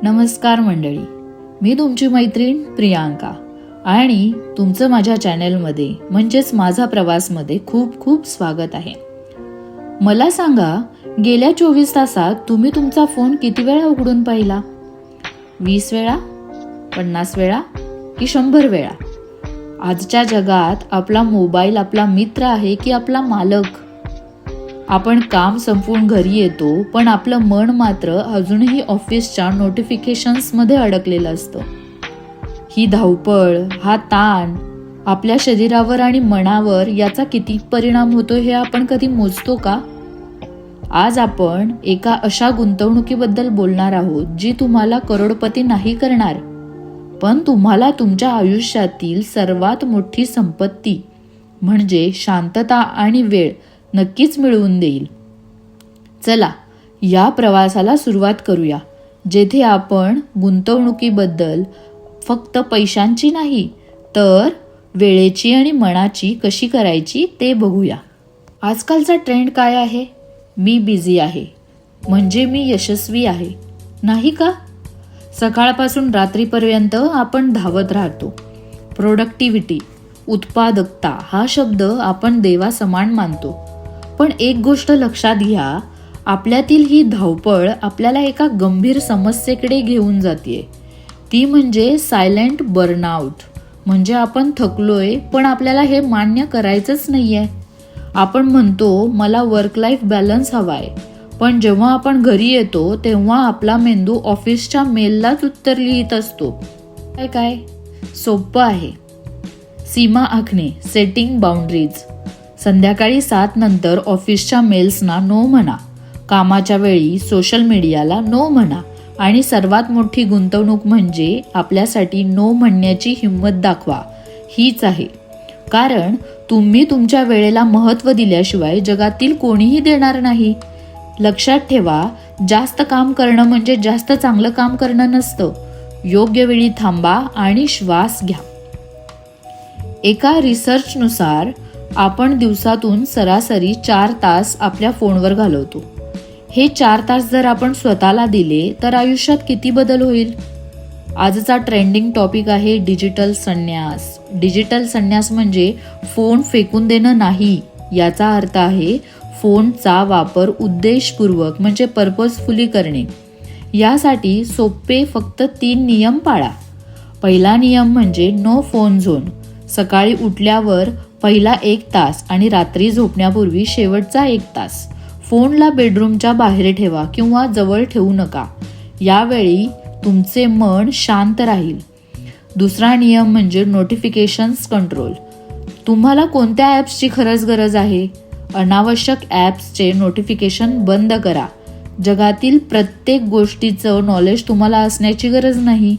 नमस्कार मंडळी, मी तुमची मैत्रीण प्रियांका आणि तुमचं माझ्या चॅनेलमध्ये म्हणजेच माझा प्रवासमध्ये खूप खूप स्वागत आहे. मला सांगा, गेल्या 24 तासात तुम्ही तुमचा फोन किती वेळा उघडून पाहिला? 20 वेळा, 50 वेळा की 100 वेळा? आजच्या जगात आपला मोबाईल आपला मित्र आहे की आपला मालक? आपण काम संपवून घरी येतो, पण आपलं मन मात्र अजूनही ऑफिसच्या नोटिफिकेशन्समध्ये अडकलेलं असतं. ही धावपळ, हा ताण आपल्या शरीरावर आणि मनावर याचा किती परिणाम होतो हे आपण कधी मोजतो का? आज आपण एका अशा गुंतवणुकीबद्दल बोलणार आहोत जी तुम्हाला करोडपती नाही करणार, पण तुम्हाला तुमच्या आयुष्यातील सर्वात मोठी संपत्ती म्हणजे शांतता आणि वेळ नक्कीच मिळवून देईल. चला या प्रवासाला सुरुवात करूया, जेथे आपण गुंतवणुकीबद्दल फक्त पैशांची नाही तर वेळेची आणि मनाची कशी करायची ते बघूया. आजकालचा ट्रेंड काय आहे? मी बिझी आहे म्हणजे मी यशस्वी आहे, नाही का? सकाळपासून रात्रीपर्यंत आपण धावत राहतो. प्रोडक्टिव्हिटी, उत्पादकता हा शब्द आपण देवासमान मानतो. पण एक गोष्ट लक्षात घ्या, आपल्यातील ही धावपळ आपल्याला एका गंभीर समस्येकडे घेऊन जाते. ती म्हणजे सायलेंट बर्नआउट. म्हणजे आपण थकलोय पण आपल्याला हे मान्य करायचंच नाहीये. आपण म्हणतो मला वर्क लाईफ बॅलन्स हवाय, पण जेव्हा आपण घरी येतो तेव्हा आपला मेंदू ऑफिसच्या मेललाच उत्तर लिहित असतो. काय सोपं आहे. सीमा आखणे, सेटिंग बाउंड्रीज. संध्याकाळी 7 नंतर ऑफिसच्या मेल्सना नो म्हणा, कामाच्या वेळी सोशल मीडियाला नो म्हणा आणि सर्वात मोठी गुंतवणूक म्हणजे आपल्यासाठी नो म्हणण्याची हिंमत दाखवा. हीच आहे. कारण तुम्ही तुमच्या वेळेला महत्त्व दिल्याशिवाय जगातील कोणीही देणार नाही. लक्षात ठेवा, जास्त काम करणं म्हणजे जास्त चांगलं काम करणं नसतं. योग्य वेळी थांबा आणि श्वास घ्या. एका रिसर्चनुसार आपण दिवसातून सरासरी 4 तास आपल्या फोनवर घालवतो. हे 4 तास जर आपण स्वतःला दिले तर आयुष्यात किती बदल होईल? आजचा ट्रेंडिंग टॉपिक आहे डिजिटल संन्यास. डिजिटल संन्यास म्हणजे फोन फेकून देणं नाही. याचा अर्थ आहे फोनचा वापर उद्देशपूर्वक म्हणजे पर्पजफुली करणे. यासाठी सोपे फक्त 3 नियम पाळा. पहिला नियम म्हणजे नो फोन झोन. सकाळी उठल्यावर पहिला 1 तास आणि रात्री झोपण्यापूर्वी शेवटचा 1 तास फोनला बेडरूमच्या बाहेर ठेवा किंवा जवळ ठेवू नका. यावेळी तुमचे मन शांत राहील. दुसरा नियम म्हणजे नोटिफिकेशन्स कंट्रोल. तुम्हाला कोणत्या ॲप्सची खरंच गरज आहे? अनावश्यक ॲप्सचे नोटिफिकेशन बंद करा. जगातील प्रत्येक गोष्टीचं नॉलेज तुम्हाला असण्याची गरज नाही.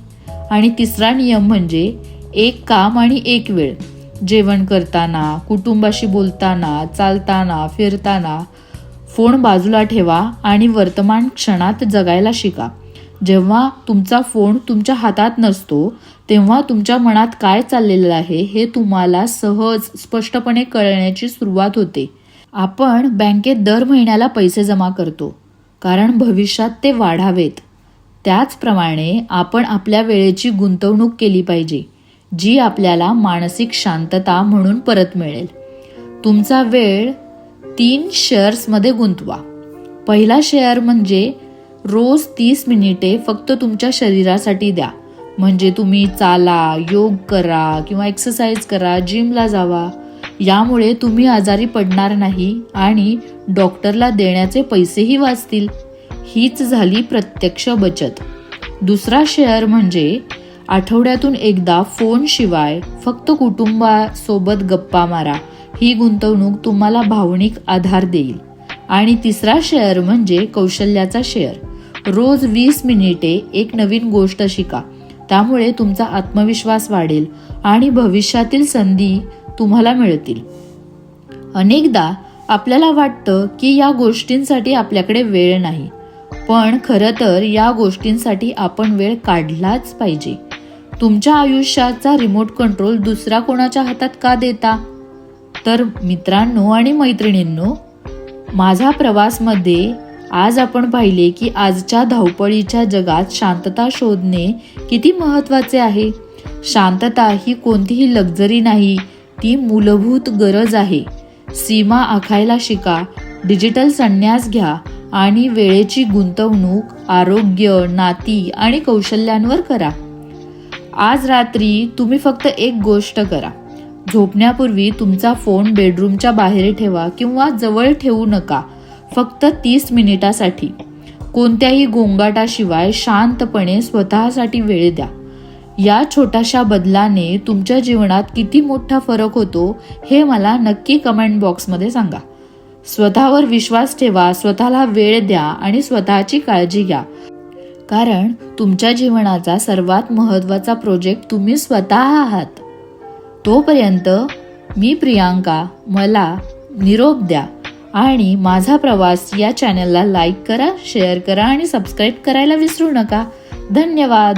आणि तिसरा नियम म्हणजे 1 काम आणि 1 वेळ. जेवण करताना, कुटुंबाशी बोलताना, चालताना, फिरताना फोन बाजूला ठेवा आणि वर्तमान क्षणात जगायला शिका. जेव्हा तुमचा फोन तुमच्या हातात नसतो तेव्हा तुमच्या मनात काय चाललेलं आहे हे तुम्हाला सहज स्पष्टपणे कळण्याची सुरुवात होते. आपण बँकेत दर महिन्याला पैसे जमा करतो कारण भविष्यात ते वाढावेत. त्याचप्रमाणे आपण आपल्या वेळेची गुंतवणूक केली पाहिजे, जी आपल्याला मानसिक शांतता म्हणून परत मिळेल. तुमचा वेळ 3 शेअर्समध्ये गुंतवा. पहिला शेअर म्हणजे रोज 30 मिनिटे फक्त तुमच्या शरीरासाठी द्या. म्हणजे तुम्ही चाला, योग करा किंवा एक्सरसाइज करा, जिमला जावा. यामुळे तुम्ही आजारी पडणार नाही आणि डॉक्टरला देण्याचे पैसेही वाचतील. हीच झाली प्रत्यक्ष बचत. दुसरा शेअर म्हणजे आठवड्यातून एकदा फोन शिवाय फक्त कुटुंबासोबत गप्पा मारा. ही गुंतवणूक तुम्हाला भावनिक आधार देईल. आणि तिसरा शेअर म्हणजे कौशल्याचा शेअर. रोज 20 मिनिटे एक नवीन गोष्ट शिका. त्यामुळे तुमचा आत्मविश्वास वाढेल आणि भविष्यातील संधी तुम्हाला मिळतील. अनेकदा आपल्याला वाटतं की या गोष्टींसाठी आपल्याकडे वेळ नाही, पण खरं तर या गोष्टींसाठी आपण वेळ काढलाच पाहिजे. तुमच्या आयुष्याचा रिमोट कंट्रोल दुसऱ्या कोणाच्या हातात का देता? तर मित्रांनो आणि मैत्रिणींनो, माझा प्रवासमध्ये आज आपण पाहिले की आजच्या धावपळीच्या जगात शांतता शोधणे किती महत्त्वाचे आहे. शांतता ही कोणतीही लक्झरी नाही, ती मूलभूत गरज आहे. सीमा आखायला शिका, डिजिटल संन्यास घ्या आणि वेळेची गुंतवणूक आरोग्य, नाती आणि कौशल्यांवर करा. आज रात्री तुम्ही फक्त एक गोष्ट करा. झोपण्यापूर्वी तुमचा फोन बेडरूमच्या बाहेर ठेवा किंवा जवळ ठेवू नका. फक्त 30 मिनिटासाठी कोणत्याही गोंगाटाशिवाय शांतपणे स्वतःसाठी वेळ द्या. या छोट्याशा बदलाने तुमच्या जीवनात किती मोठा फरक होतो हे मला नक्की कमेंट बॉक्समध्ये सांगा. स्वतःवर विश्वास ठेवा, स्वतःला वेळ द्या आणि स्वतःची काळजी घ्या. कारण तुमच्या जीवनाचा सर्वात महत्त्वाचा प्रोजेक्ट तुम्ही स्वतः आहात. तोपर्यंत मी प्रियांका, मला निरोप द्या आणि माझा प्रवास या चॅनलला लाईक करा, शेअर करा आणि सबस्क्राईब करायला विसरू नका. धन्यवाद.